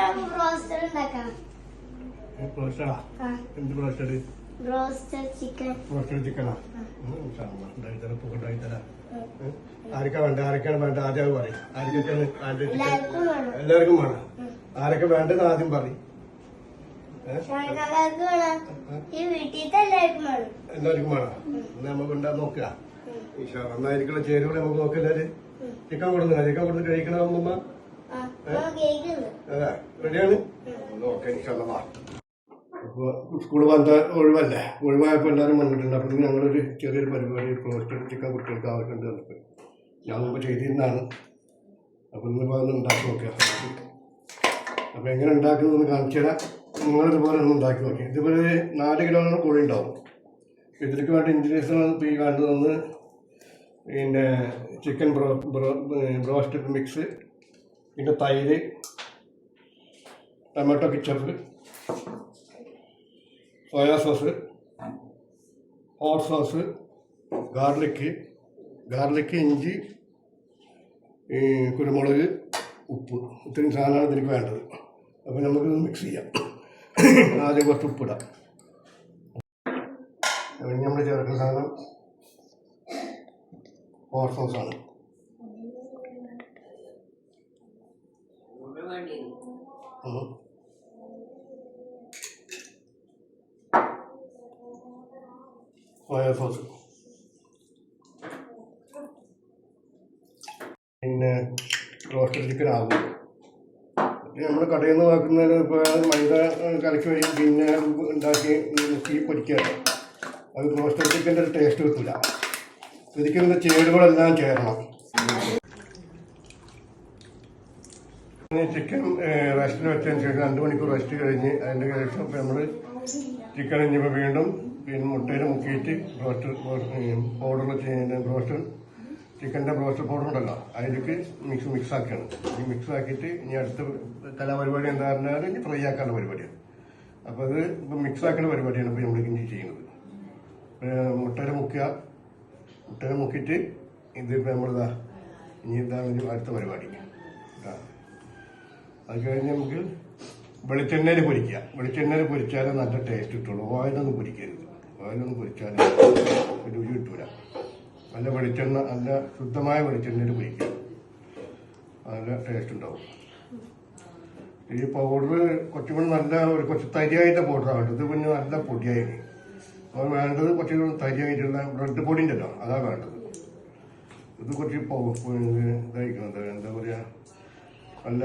ആരൊക്കെ വേണ്ട ആരൊക്കെയാണ് വേണ്ട ആദ്യം പറയും എല്ലാവർക്കും വേണം ആരൊക്കെ വേണ്ടത് ആദ്യം പറയും എല്ലാവർക്കും വേണം നമുക്ക് ഉണ്ടാ നോക്കുക നന്നായിരിക്കുള്ള ചേരുവ നമുക്ക് നോക്കുക എല്ലാവരും ചിക്കൻ കൊടുത്ത് കഴിക്കണം അമ്മ അതെ റെഡിയാണ് ഓക്കെ ഇൻഷാല്ലാ. അപ്പൊ സ്കൂള് വന്ന ഒഴിവായപ്പോൾ എല്ലാവരും വന്നിട്ടുണ്ട്. അപ്പൊ ഞങ്ങളൊരു ചെറിയൊരു പരിപാടി റോസ്റ്റഡ് ചിക്കൻ കുട്ടികൾക്ക് ആവശ്യമുണ്ട് വന്നിട്ട് ഞാൻ മുമ്പ് ചെയ്തിരുന്നതാണ്. അപ്പൊ ഇന്നിപ്പോൾ അതൊന്ന് ഉണ്ടാക്കി നോക്കുക. അപ്പൊ എങ്ങനെ ഉണ്ടാക്കുന്നതെന്ന് കാണിച്ചു തരാം. നിങ്ങളിതുപോലെ ഒന്ന് ഉണ്ടാക്കി നോക്കി. ഇതുപോലെ 4 കിലോയാണ് കോഴി ഉണ്ടാവും. ഇതിലേക്ക് വേണ്ട ഇൻഗ്രീഡിയൻസ് ഇപ്പോൾ ഈ കാണുന്നതൊന്ന് പിന്നെ ചിക്കൻ ബ്രോസ്റ്റഡ് മിക്സ്, പിന്നെ തൈര്, tomato ketchup, soya sauce, hot sauce, garlic, ഇഞ്ചി, കുരുമുളക്, ഉപ്പ്, ഇത്രയും സാധനമാണ് ഇതിലേക്ക് വേണ്ടത്. അപ്പോൾ നമുക്കിത് മിക്സ് ചെയ്യാം. ആദ്യം കുറച്ച് ഉപ്പിടാം. നമ്മൾ ചേർക്കുന്ന സാധനം ഹോട്ട് സോസാണ്. സോയാ സോസ്, പിന്നെ റോസ്റ്റഡ് ചിക്കൻ ആകും. നമ്മൾ കടയിൽ നിന്ന് വാക്കുന്നതിന് ഇപ്പോൾ മൈദ കലക്കി വഴി പിന്നെ ഉണ്ടാക്കി മുക്കി പൊരിക്കുകയാണ്. അത് റോസ്റ്റഡ് ചിക്കൻ്റെ ഒരു ടേസ്റ്റ് കിട്ടില്ല. ശരിക്കും ഇതിൻ്റെ ചേരുവകളെല്ലാം ചേരണം. ചിക്കൻ റെസ്റ്റിൽ വെച്ചതിന് ശേഷം 2 മണിക്കൂർ റെസ്റ്റ് കഴിഞ്ഞ് അതിൻ്റെ ശേഷം ഇപ്പോൾ നമ്മൾ ചിക്കൻ ഇനിയിപ്പോൾ വീണ്ടും പിന്നെ മുട്ടയിൽ മുക്കിയിട്ട് ബ്രോസ്റ്റഡ് ചിക്കൻ്റെ ബ്രോസ്റ്റഡ് പൗഡർ ഉണ്ടല്ലോ അതിലേക്ക് മിക്സ് ആക്കുകയാണ്. ഈ മിക്സ് ആക്കിയിട്ട് ഇനി അടുത്ത കലാപരിപാടി എന്താ പറഞ്ഞാൽ ഇനി ഫ്രൈ ആക്കാനുള്ള പരിപാടിയാണ്. അപ്പോൾ അത് ഇപ്പം മിക്സ് ആക്കുന്ന പരിപാടിയാണ് ഇപ്പോൾ നമ്മൾ ഇനി ചെയ്യുന്നത്. മുട്ടയിൽ മുക്കിയിട്ട് ഇതിപ്പോൾ നമ്മളിതാ ഇനി ഇതാണ് അടുത്ത പരിപാടി. അത് കഴിഞ്ഞ് നമുക്ക് വെളിച്ചെണ്ണയിൽ പൊരിച്ചാലേ നല്ല ടേസ്റ്റ് കിട്ടുള്ളൂ. ഓയിലൊന്നും പൊരിക്കരുത്. ഓയിലൊന്നും പൊരിച്ചാൽ രുചി കിട്ടൂല. നല്ല വെളിച്ചെണ്ണ, നല്ല ശുദ്ധമായ വെളിച്ചെണ്ണയിൽ പൊരിക്കുക, നല്ല ടേസ്റ്റ് ഉണ്ടാവും. ഈ പൗഡർ കുറച്ചും കൂടി നല്ല കുറച്ച് തരിയായിട്ട് പൗഡറാണ്. ഇത് പിന്നെ നല്ല പൊടിയായി. അപ്പോൾ വേണ്ടത് കുറച്ച് തരിയായിട്ടുള്ള ബ്രെഡ് പൊടി ഉണ്ടല്ലോ, അതാണ് വേണ്ടത്. ഇത് കുറച്ച് ഇതായിരിക്കണം, എന്താ പറയുക, നല്ല